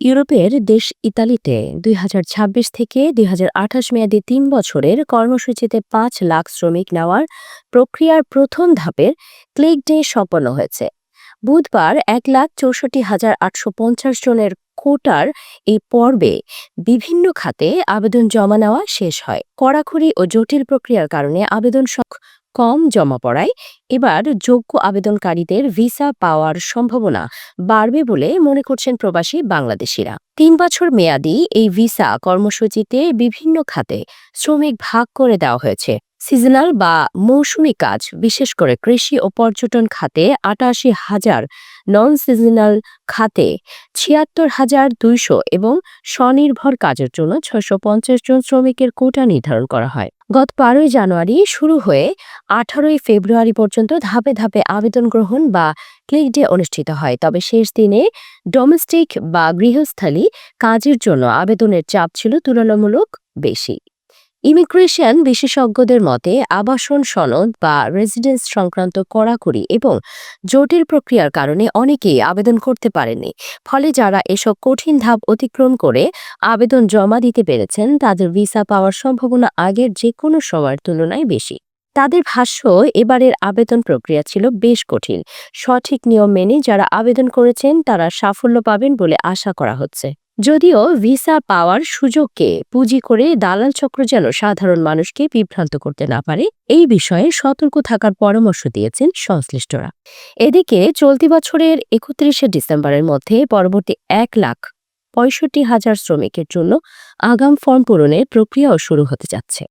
ইউরোপের দেশ ইতালিতে ২০২৬ থেকে ২০২৮ মেয়াদী ৩ বছরের কর্মসূচিতে ৫ লাখ শ্রমিক নেওয়ার প্রক্রিয়ার প্রথম ধাপের ক্লিক ডে সম্পন্ন হয়েছে। বুধবার ১,৬৪,৮৫০ জনের কোটার এই পর্বে বিভিন্ন খাতে আবেদন জমা নেওয়া শেষ হয়। কড়াকড়ি ও জটিল প্রক্রিয়ার কারণে আবেদন কম জমা পড়ায় এবার যোগ্য আবেদনকারীদের ভিসা পাওয়ার সম্ভাবনা বাড়বে বলে মনে করছেন প্রবাসী বাংলাদেশিরা। ৩ বছর মেয়াদী এই ভিসা কর্মসূচিতে বিভিন্ন খাতে শ্রমিক ভাগ করে দেওয়া হয়েছে। সিজনাল বা মৌসুমী কাজ, বিশেষ করে কৃষি ও পর্যটন খাতে ৮৮,০০০, নন সিজনাল খাতে ৭৬,২০০ এবং স্বনির্ভর কাজের জন্য ৬৫০ জন শ্রমিকের কোটা নির্ধারণ করা হয়। গত ১২ জানুয়ারি শুরু হয়ে ১৮ ফেব্রুয়ারি পর্যন্ত ধাপে ধাপে আবেদন গ্রহণ বা ক্লিক ডে অনুষ্ঠিত হয়। তবে শেষ দিনে ডোমেস্টিক বা গৃহস্থালী কাজের জন্য আবেদনের চাপ ছিল তুলনামূলক বেশি। ইমিগ্রেশন বিশেষজ্ঞদের মতে আবাসন সনদ বা রেসিডেন্স সংক্রান্ত কড়াকড়ি এবং জটিল প্রক্রিয়ার কারণে অনেকেই আবেদন করতে পারেনি। ফলে যারা এসব কঠিন ধাপ অতিক্রম করে আবেদন জমা দিতে পেরেছেন তাদের ভিসা পাওয়ার সম্ভাবনা আগের যে কোনো সময়ের তুলনায় বেশি। তাদের ভাষ্য, এবারের আবেদন প্রক্রিয়া ছিল বেশ কঠিন। সঠিক নিয়ম মেনে যারা আবেদন করেছেন তারা সাফল্য পাবেন বলে আশা করা হচ্ছে। যদিও ভিসা পাওয়ার সুযোগকে পুঁজি করে দালাল চক্র যেন সাধারণ মানুষকে বিভ্রান্ত করতে না পারে, এই বিষয়ে সতর্ক থাকার পরামর্শ দিয়েছেন সংশ্লিষ্টরা। এদিকে চলতি বছরের ৩১ ডিসেম্বরের মধ্যে পরবর্তী ১,৬৫,০০০ শ্রমিকের জন্য আগাম ফর্ম পূরণের প্রক্রিয়াও শুরু হতে যাচ্ছে।